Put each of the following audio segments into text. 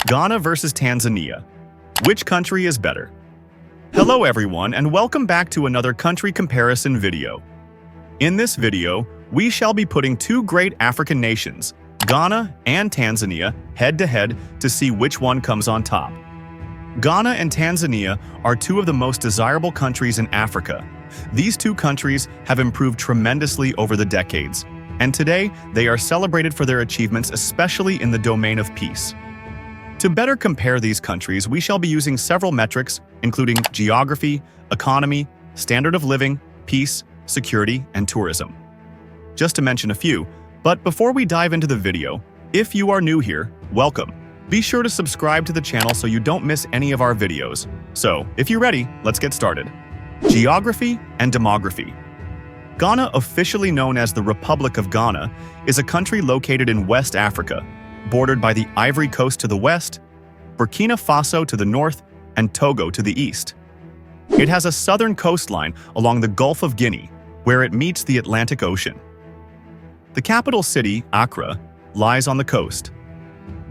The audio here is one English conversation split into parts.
Ghana versus Tanzania. Which country is better? Hello everyone and welcome back to another country comparison video. In this video, we shall be putting two great African nations, Ghana and Tanzania, head-to-head to see which one comes on top. Ghana and Tanzania are two of the most desirable countries in Africa. These two countries have improved tremendously over the decades, and today they are celebrated for their achievements, especially in the domain of peace. To better compare these countries, we shall be using several metrics, including geography, economy, standard of living, peace, security, and tourism. Just to mention a few, but before we dive into the video, if you are new here, welcome. Be sure to subscribe to the channel so you don't miss any of our videos. So, if you're ready, let's get started. Geography and demography. Ghana, officially known as the Republic of Ghana, is a country located in West Africa, bordered by the Ivory Coast to the west, Burkina Faso to the north, and Togo to the east. It has a southern coastline along the Gulf of Guinea, where it meets the Atlantic Ocean. The capital city, Accra, lies on the coast.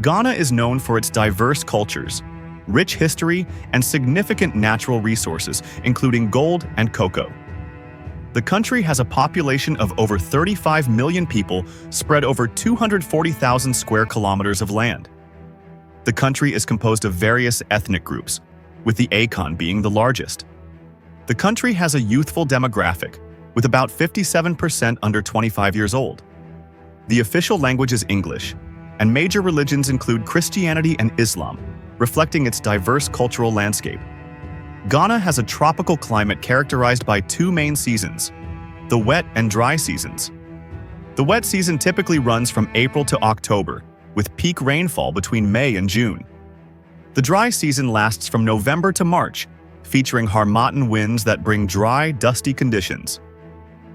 Ghana is known for its diverse cultures, rich history, and significant natural resources, including gold and cocoa. The country has a population of over 35 million people spread over 240,000 square kilometers of land. The country is composed of various ethnic groups, with the Akan being the largest. The country has a youthful demographic, with about 57% under 25 years old. The official language is English, and major religions include Christianity and Islam, reflecting its diverse cultural landscape. Ghana has a tropical climate characterized by two main seasons, the wet and dry seasons. The wet season typically runs from April to October, with peak rainfall between May and June. The dry season lasts from November to March, featuring harmattan winds that bring dry, dusty conditions.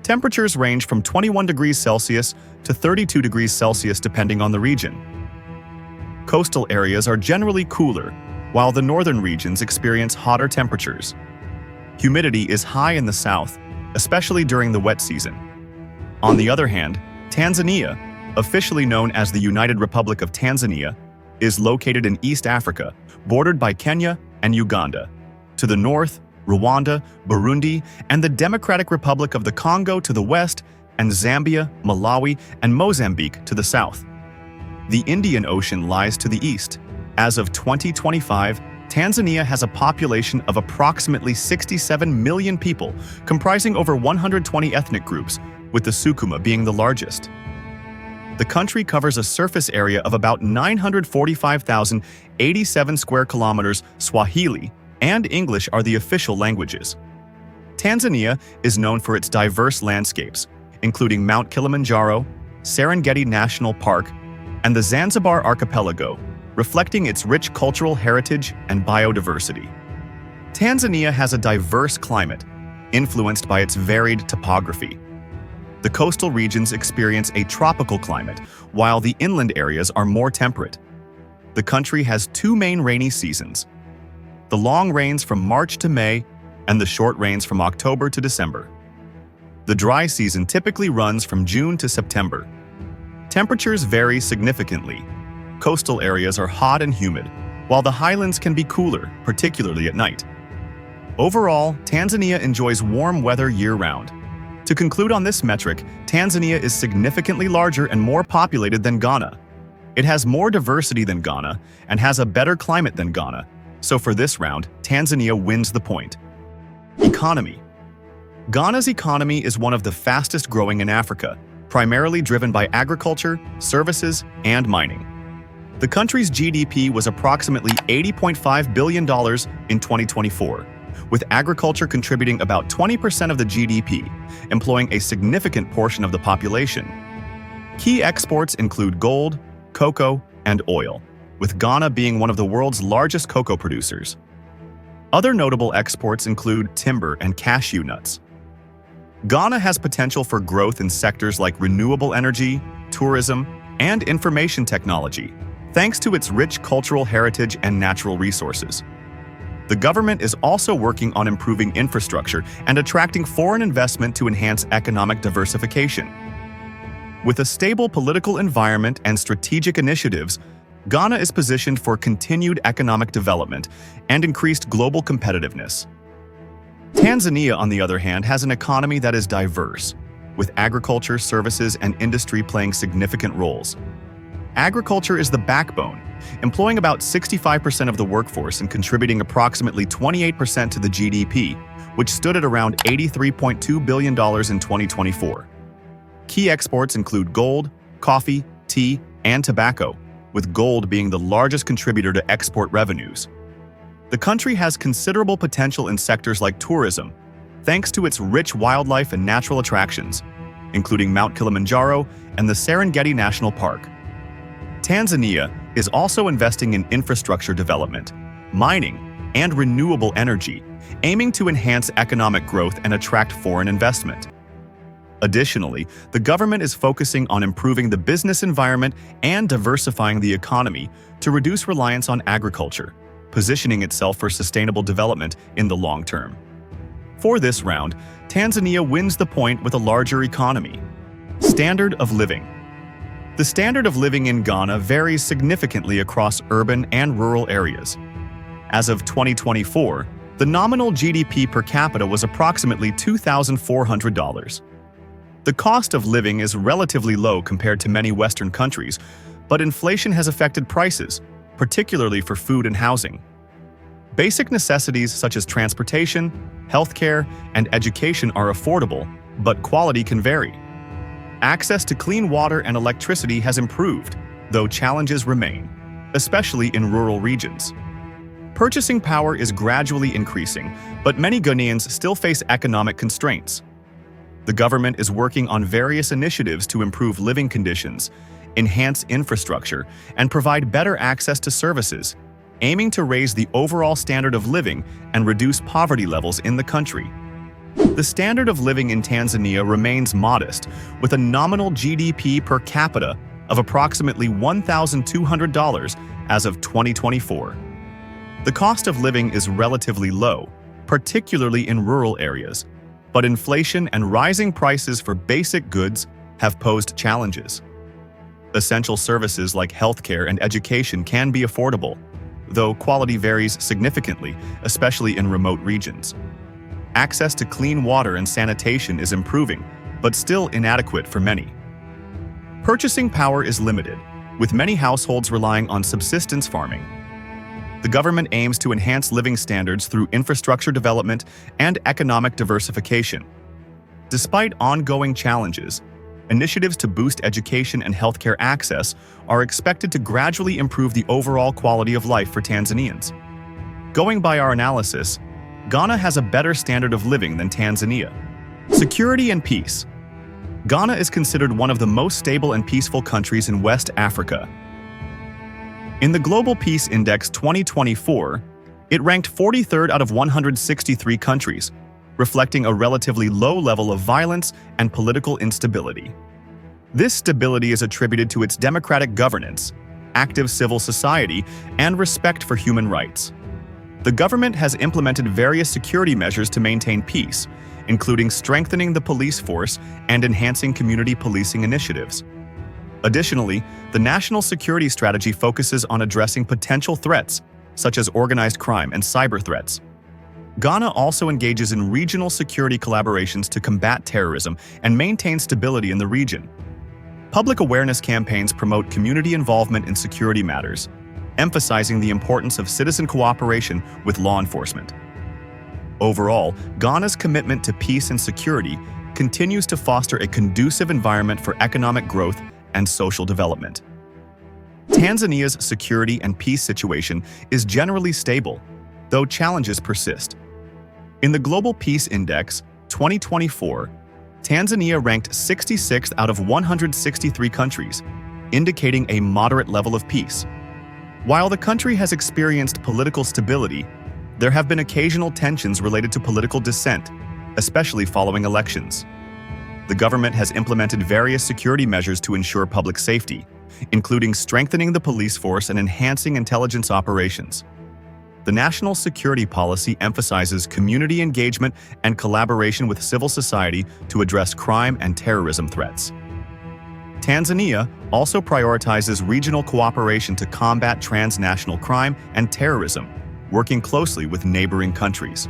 Temperatures range from 21 degrees Celsius to 32 degrees Celsius depending on the region. Coastal areas are generally cooler, while the northern regions experience hotter temperatures. Humidity is high in the south, especially during the wet season. On the other hand, Tanzania, officially known as the United Republic of Tanzania, is located in East Africa, bordered by Kenya and Uganda. To the north, Rwanda, Burundi, and the Democratic Republic of the Congo to the west, and Zambia, Malawi, and Mozambique to the south. The Indian Ocean lies to the east. As of 2025, Tanzania has a population of approximately 67 million people, comprising over 120 ethnic groups, with the Sukuma being the largest. The country covers a surface area of about 945,087 square kilometers. Swahili and English are the official languages. Tanzania is known for its diverse landscapes, including Mount Kilimanjaro, Serengeti National Park, and the Zanzibar Archipelago, reflecting its rich cultural heritage and biodiversity. Tanzania has a diverse climate, influenced by its varied topography. The coastal regions experience a tropical climate, while the inland areas are more temperate. The country has two main rainy seasons: the long rains from March to May and the short rains from October to December. The dry season typically runs from June to September. Temperatures vary significantly. Coastal areas are hot and humid, while the highlands can be cooler, particularly at night. Overall, Tanzania enjoys warm weather year-round. To conclude on this metric, Tanzania is significantly larger and more populated than Ghana. It has more diversity than Ghana and has a better climate than Ghana. So for this round, Tanzania wins the point. Economy. Ghana's economy is one of the fastest growing in Africa, primarily driven by agriculture, services, and mining. The country's GDP was approximately $80.5 billion in 2024, with agriculture contributing about 20% of the GDP, employing a significant portion of the population. Key exports include gold, cocoa, and oil, with Ghana being one of the world's largest cocoa producers. Other notable exports include timber and cashew nuts. Ghana has potential for growth in sectors like renewable energy, tourism, and information technology, thanks to its rich cultural heritage and natural resources. The government is also working on improving infrastructure and attracting foreign investment to enhance economic diversification. With a stable political environment and strategic initiatives, Ghana is positioned for continued economic development and increased global competitiveness. Tanzania, on the other hand, has an economy that is diverse, with agriculture, services, and industry playing significant roles. Agriculture is the backbone, employing about 65% of the workforce and contributing approximately 28% to the GDP, which stood at around $83.2 billion in 2024. Key exports include gold, coffee, tea, and tobacco, with gold being the largest contributor to export revenues. The country has considerable potential in sectors like tourism, thanks to its rich wildlife and natural attractions, including Mount Kilimanjaro and the Serengeti National Park. Tanzania is also investing in infrastructure development, mining, and renewable energy, aiming to enhance economic growth and attract foreign investment. Additionally, the government is focusing on improving the business environment and diversifying the economy to reduce reliance on agriculture, positioning itself for sustainable development in the long term. For this round, Tanzania wins the point with a larger economy. Standard of living. The standard of living in Ghana varies significantly across urban and rural areas. As of 2024, the nominal GDP per capita was approximately $2,400. The cost of living is relatively low compared to many Western countries, but inflation has affected prices, particularly for food and housing. Basic necessities such as transportation, healthcare, and education are affordable, but quality can vary. Access to clean water and electricity has improved, though challenges remain, especially in rural regions. Purchasing power is gradually increasing, but many Ghanaians still face economic constraints. The government is working on various initiatives to improve living conditions, enhance infrastructure, and provide better access to services, aiming to raise the overall standard of living and reduce poverty levels in the country. The standard of living in Tanzania remains modest, with a nominal GDP per capita of approximately $1,200 as of 2024. The cost of living is relatively low, particularly in rural areas, but inflation and rising prices for basic goods have posed challenges. Essential services like healthcare and education can be affordable, though quality varies significantly, especially in remote regions. Access to clean water and sanitation is improving, but still inadequate for many. Purchasing power is limited, with many households relying on subsistence farming. The government aims to enhance living standards through infrastructure development and economic diversification. Despite ongoing challenges, initiatives to boost education and healthcare access are expected to gradually improve the overall quality of life for Tanzanians. Going by our analysis, Ghana has a better standard of living than Tanzania. Security and peace. Ghana is considered one of the most stable and peaceful countries in West Africa. In the Global Peace Index 2024, it ranked 43rd out of 163 countries, reflecting a relatively low level of violence and political instability. This stability is attributed to its democratic governance, active civil society, and respect for human rights. The government has implemented various security measures to maintain peace, including strengthening the police force and enhancing community policing initiatives. Additionally, the national security strategy focuses on addressing potential threats, such as organized crime and cyber threats. Ghana also engages in regional security collaborations to combat terrorism and maintain stability in the region. Public awareness campaigns promote community involvement in security matters, emphasizing the importance of citizen cooperation with law enforcement. Overall, Ghana's commitment to peace and security continues to foster a conducive environment for economic growth and social development. Tanzania's security and peace situation is generally stable, though challenges persist. In the Global Peace Index 2024, Tanzania ranked 66th out of 163 countries, indicating a moderate level of peace. While the country has experienced political stability, there have been occasional tensions related to political dissent, especially following elections. The government has implemented various security measures to ensure public safety, including strengthening the police force and enhancing intelligence operations. The national security policy emphasizes community engagement and collaboration with civil society to address crime and terrorism threats. Tanzania also prioritizes regional cooperation to combat transnational crime and terrorism, working closely with neighboring countries.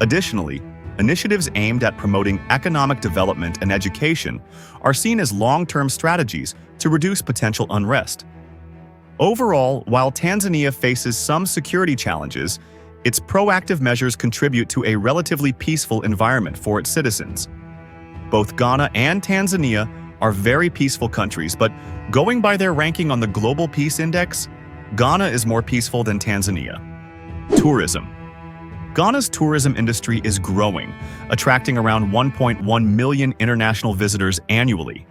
Additionally, initiatives aimed at promoting economic development and education are seen as long-term strategies to reduce potential unrest. Overall, while Tanzania faces some security challenges, its proactive measures contribute to a relatively peaceful environment for its citizens. Both Ghana and Tanzania are very peaceful countries, but going by their ranking on the Global Peace Index, Ghana is more peaceful than Tanzania. Tourism. Ghana's tourism industry is growing, attracting around 1.1 million international visitors annually.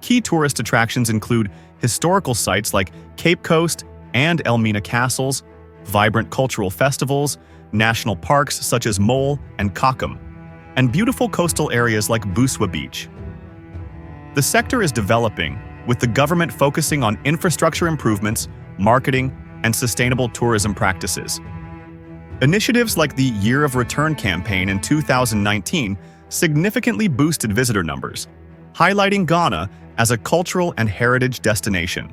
Key tourist attractions include historical sites like Cape Coast and Elmina castles, vibrant cultural festivals, national parks such as Mole and Kakum, and beautiful coastal areas like Buswa Beach. The sector is developing, with the government focusing on infrastructure improvements, marketing, and sustainable tourism practices. Initiatives like the Year of Return campaign in 2019 significantly boosted visitor numbers, highlighting Ghana as a cultural and heritage destination.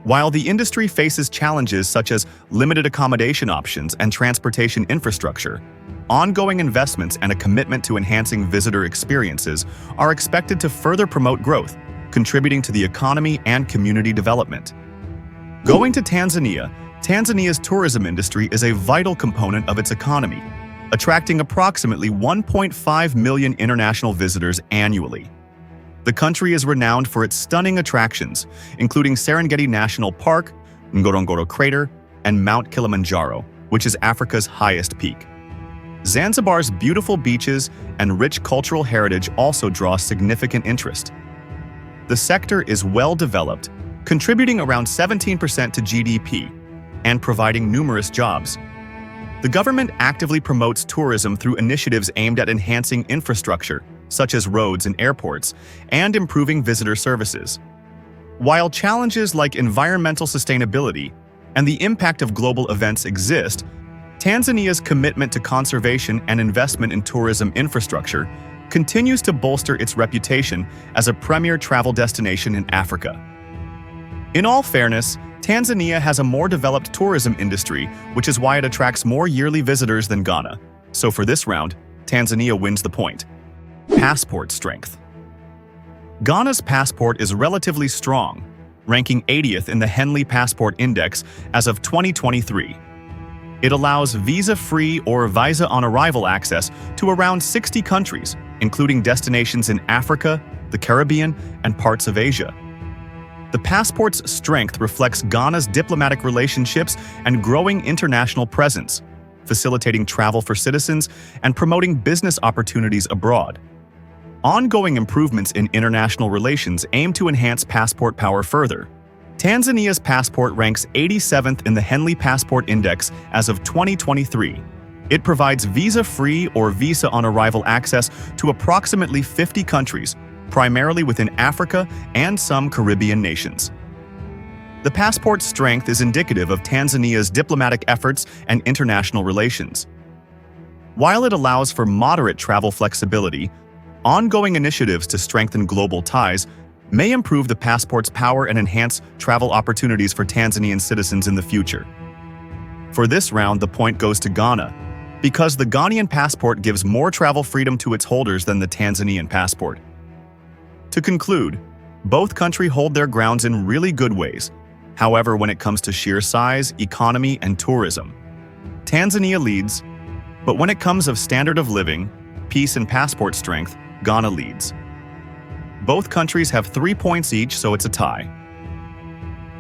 While the industry faces challenges such as limited accommodation options and transportation infrastructure, ongoing investments and a commitment to enhancing visitor experiences are expected to further promote growth, contributing to the economy and community development. Going to Tanzania, Tanzania's tourism industry is a vital component of its economy, attracting approximately 1.5 million international visitors annually. The country is renowned for its stunning attractions, including Serengeti National Park, Ngorongoro Crater, and Mount Kilimanjaro, which is Africa's highest peak. Zanzibar's beautiful beaches and rich cultural heritage also draw significant interest. The sector is well developed, contributing around 17% to GDP and providing numerous jobs. The government actively promotes tourism through initiatives aimed at enhancing infrastructure, such as roads and airports, and improving visitor services. While challenges like environmental sustainability and the impact of global events exist, Tanzania's commitment to conservation and investment in tourism infrastructure continues to bolster its reputation as a premier travel destination in Africa. In all fairness, Tanzania has a more developed tourism industry, which is why it attracts more yearly visitors than Ghana. So for this round, Tanzania wins the point. Passport strength. Ghana's passport is relatively strong, ranking 80th in the Henley Passport Index as of 2023. It allows visa-free or visa-on-arrival access to around 60 countries, including destinations in Africa, the Caribbean, and parts of Asia. The passport's strength reflects Ghana's diplomatic relationships and growing international presence, facilitating travel for citizens and promoting business opportunities abroad. Ongoing improvements in international relations aim to enhance passport power further. Tanzania's passport ranks 87th in the Henley Passport Index as of 2023. It provides visa-free or visa-on-arrival access to approximately 50 countries, primarily within Africa and some Caribbean nations. The passport's strength is indicative of Tanzania's diplomatic efforts and international relations. While it allows for moderate travel flexibility, ongoing initiatives to strengthen global ties may improve the passport's power and enhance travel opportunities for Tanzanian citizens in the future. For this round, the point goes to Ghana, because the Ghanaian passport gives more travel freedom to its holders than the Tanzanian passport. To conclude, both countries hold their grounds in really good ways. However, when it comes to sheer size, economy, and tourism, Tanzania leads, but when it comes of standard of living, peace, and passport strength, Ghana leads. Both countries have 3 points each, so it's a tie.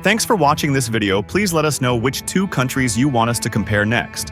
Thanks for watching this video. Please let us know which 2 countries you want us to compare next.